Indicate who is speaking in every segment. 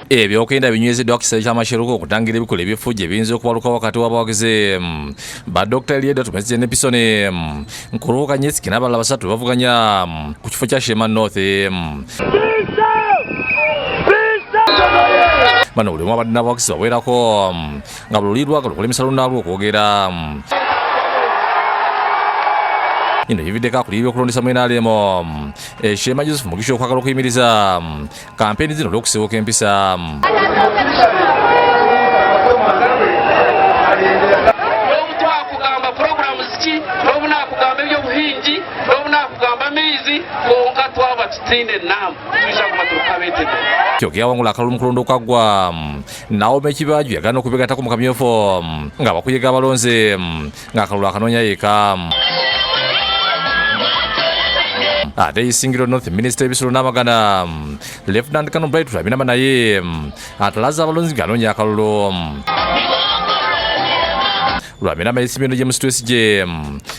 Speaker 1: Ebyokenda binywezeddwa kisale ky'amasheruko okutangira ebikola ebifujjo ebiyinza okubaluka wakati w'abawagizi ba Dr. Eliedo tumezze ne Pisone nkurubuka Nyesiki n'abalala basatu bavuganya ku kifo kya Shema North. Bano buli omu abadde n'abawagizi bawerako nga buli luli lwagala okulemesa lunnaalwo okwogera. Ino yividdeko akuliyo ebyokulondesa mu NRM Shema Joseph Mugisha okwagala okuyimiriza kampeni zino olw'okusibuka empisa. Kyoge yawangula akalulu mu kulonda okwaggwa nawo Mekibaju yagaana okubegatako mu Kamyufu nga bakuyega abalonzi ng'akalulu akanoonya yeka. Ate Isingiro North Minister ebisolo n'amagana Lieutenant Colonel Bright tulabinama naye atalaza abalonzi ng'anoonya akalulu. Lwabinama Isimendo gye mu stress gye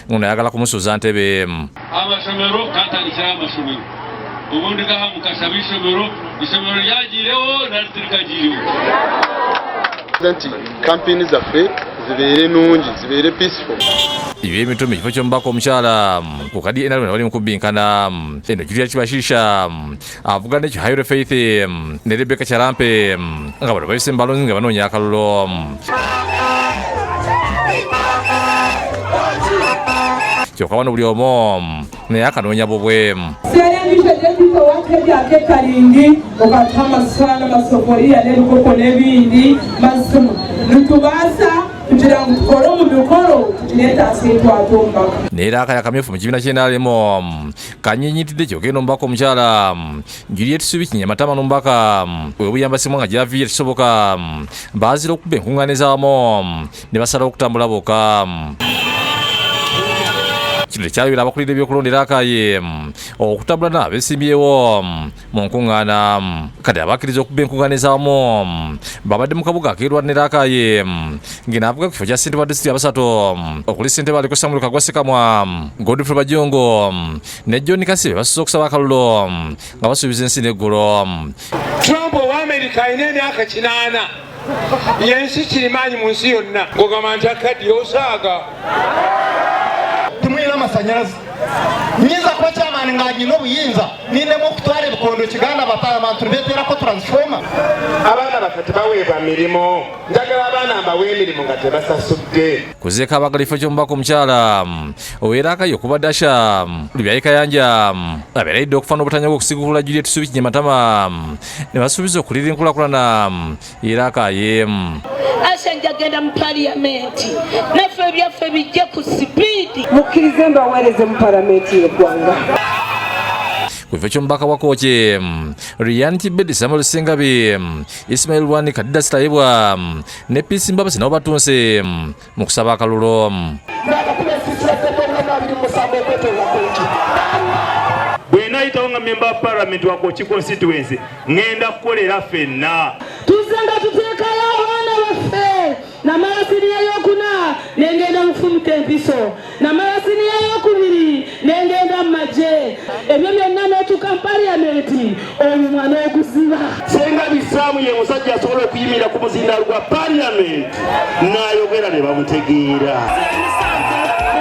Speaker 1: ono ayagala kumusuuza ntebe.
Speaker 2: Amasomero gatandikira amasomero ubundi gaha mukasaba isomero lyagirewo nalitirikagirewo.
Speaker 3: Kampeni zaffe zibeere nungi zibeere peaceful.
Speaker 1: Ibe emitome ekifo ky'omubaka omukyala ku kadi NRM bali mu kubbinkana eno Julia Kibashisha avuga n'ekyo Higher Faith ne Rebecca Kyalampe nga bano bayise mu balonzi nga banoonya akalulu. Kyokka wano buli omu naye akanoonya bubwe.
Speaker 4: Kalingi okatama sana masoforia n'ebikopo n'ebindi masimu nitubasa kugira ngo tukore mu mikoro tukireeta asintu atumba.
Speaker 1: Neera akaya Kamyufu mu kibiina ky'NRM kanyinyitidde kyokka eno omubaka omukyala Juliet Subi Kinyamatama n'omubaka webuyambasimu nga gyaviire kisoboka baazira okubba enkuŋŋaaniza awamu ne basalawo okutambula bokka. Kino tekyalabira abakulira ebyokulondera akaye okutambula n'abeesimbyewo mu nkuŋŋaana kati abakkiriza okubba enkuŋŋaaniza awamu babadde mu kabuga akeerwanira akaye ng'eno avuga ku kifo kya ssentebe wa disitulikiti abasatu okuli ssentebe aliko Samuel Kagwa Ssekamwa, Godfrey Bajongo ne John Kasibe basusse okusaba akalulu nga basuubiza ensi n'eggulu.
Speaker 5: Trump owa America alina emyaka 8 yensi kirimaanyi mu nsi yonna ng'ogamba nti akaddi osaaga
Speaker 6: tumwira amasanyalaze nyinza kuba kyamaani ng'agina obuyinza nindemu okutwala ebikondo kiganda bapaalamenti nibeeterako transforma.
Speaker 5: abaana baffe tebaweebwa mirimu njagala abaana mbawe emirimu nga tebasasudde.
Speaker 1: Kuzeeka abagala ekifo ky'omubaka omukyala oweera akayi okubadde Asha Lubyayi Kayanja abeeredde okufa n'obutanya bw'okusigulula Juliet Subi Kinyamatama ne basuubiza okulira enkulaakulana era akaye.
Speaker 7: Asha njagenda mu parliamenti naffe ebyaffe bijje ku sipiidi
Speaker 4: mukkirize mbaweereze mu palamenti y'eggwanga.
Speaker 1: Ku kifo ky'omubaka wa Kooki Ryan Kibedde Samuel Ssengabi Ismail Lwani Kadida Sitayibwa ne Peace Mbabasi nabo batunse mu kusaba akalulu.
Speaker 2: Bwe nayitawo nga member of parliament wa Kooki constituency ngenda kukolera ffenna.
Speaker 4: Tuzanga tuteekayo abaana baffe namala siniya y'okuna nengenda mufumuta empiso namala siniya y'okubiri nengenda mu magye ebyo byonna n'otuuka mu parliamenti omumwana oguziba.
Speaker 2: Ssengabi Saamu ye musajja asobola okuyimira ku muzindaalo gwa parliament n'ayogera ne bamutegeera.